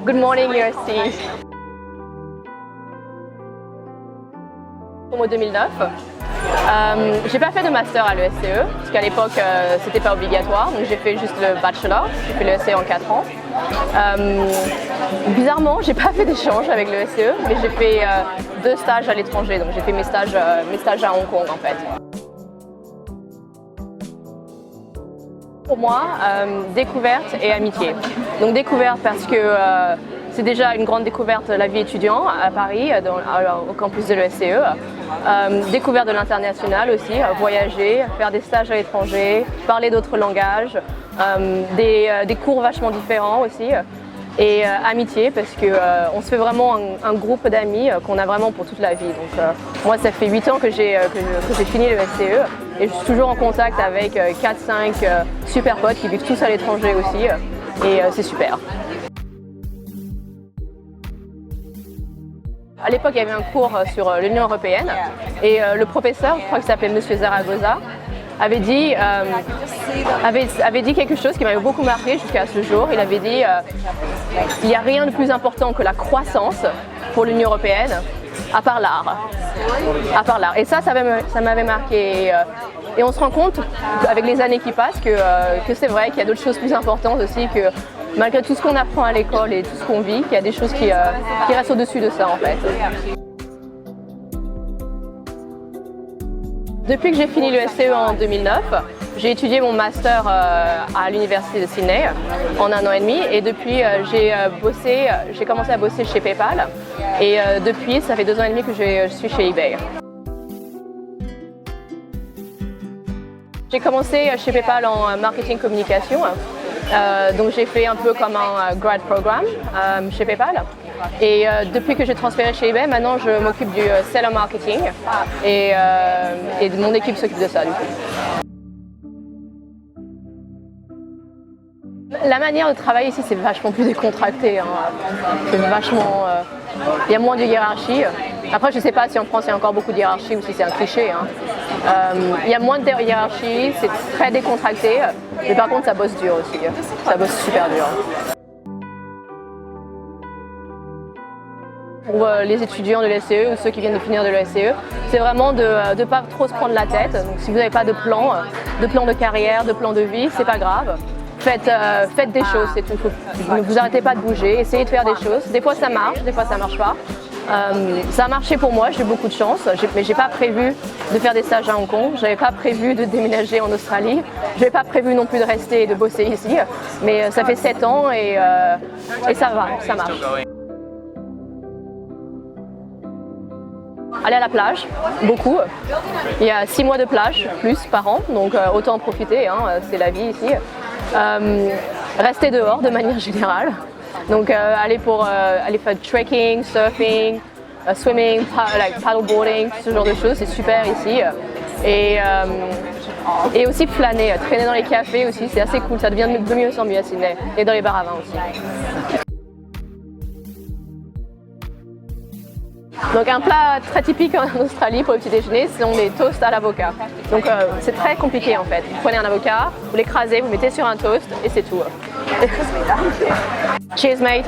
Good morning USC. Au 2009. J'ai pas fait de master à l'ESCE, parce qu'à l'époque c'était pas obligatoire, donc j'ai fait juste le bachelor, j'ai fait l'ESCE en 4 ans. Bizarrement, j'ai pas fait d'échange avec l'ESCE, mais j'ai fait 2 stages à l'étranger, donc j'ai fait mes stages à Hong Kong en fait. Pour moi, découverte et amitié. Donc découverte parce que c'est déjà une grande découverte de la vie étudiante à Paris, au campus de l'ESCE. Découverte de l'international aussi, voyager, faire des stages à l'étranger, parler d'autres langages, des cours vachement différents aussi. Et amitié parce qu'on se fait vraiment un groupe d'amis qu'on a vraiment pour toute la vie. Donc moi ça fait 8 ans que j'ai fini le SCE et je suis toujours en contact avec 4-5 super potes qui vivent tous à l'étranger aussi et c'est super. À l'époque, il y avait un cours sur l'Union européenne et le professeur, je crois qu'il s'appelait Monsieur Zaragoza, avait dit quelque chose qui m'avait beaucoup marqué jusqu'à ce jour. Il avait dit il n'y a rien de plus important que la croissance pour l'Union européenne, à part l'art. Et ça m'avait marqué. Et on se rend compte, avec les années qui passent, que c'est vrai qu'il y a d'autres choses plus importantes aussi, que malgré tout ce qu'on apprend à l'école et tout ce qu'on vit, qu'il y a des choses qui restent au-dessus de ça en fait. Depuis que j'ai fini le SCE en 2009, j'ai étudié mon master à l'université de Sydney en 1 an et demi et depuis j'ai commencé à bosser chez PayPal et depuis ça fait 2 ans et demi que je suis chez eBay. J'ai commencé chez PayPal en marketing communication, donc j'ai fait un peu comme un grad program chez PayPal. Et depuis que j'ai transféré chez eBay, maintenant je m'occupe du seller marketing et mon équipe s'occupe de ça du coup. La manière de travailler ici c'est vachement plus décontracté, hein. C'est vachement, il y a moins de hiérarchie. Après je ne sais pas si en France il y a encore beaucoup de hiérarchie ou si c'est un cliché, hein. Il y a moins de hiérarchie, c'est très décontracté, mais par contre ça bosse dur aussi, ça bosse super dur. Pour les étudiants de l'ESCE ou ceux qui viennent de finir de l'ESCE, c'est vraiment de ne pas trop se prendre la tête. Donc si vous n'avez pas de plan de carrière, de plan de vie, c'est pas grave. Faites des choses, c'est tout. Ne vous arrêtez pas de bouger, essayez de faire des choses. Des fois ça marche, des fois ça marche pas. Ça a marché pour moi, j'ai eu beaucoup de chance, mais j'ai pas prévu de faire des stages à Hong Kong, j'avais pas prévu de déménager en Australie, j'avais pas prévu non plus de rester et de bosser ici, mais ça fait 7 ans et ça va, ça marche. Aller à la plage, beaucoup. Il y a 6 mois de plage plus par an, donc autant en profiter, hein, c'est la vie ici. Rester dehors de manière générale, donc aller faire trekking, surfing, swimming, paddleboarding, ce genre de choses, c'est super ici. Et aussi flâner, traîner dans les cafés aussi, c'est assez cool, ça devient de mieux en mieux à Sydney, et dans les bars à vin aussi. Donc un plat très typique en Australie pour le petit déjeuner, ce sont des toasts à l'avocat. Donc c'est très compliqué en fait. Vous prenez un avocat, vous l'écrasez, vous mettez sur un toast et c'est tout. Cheers mate.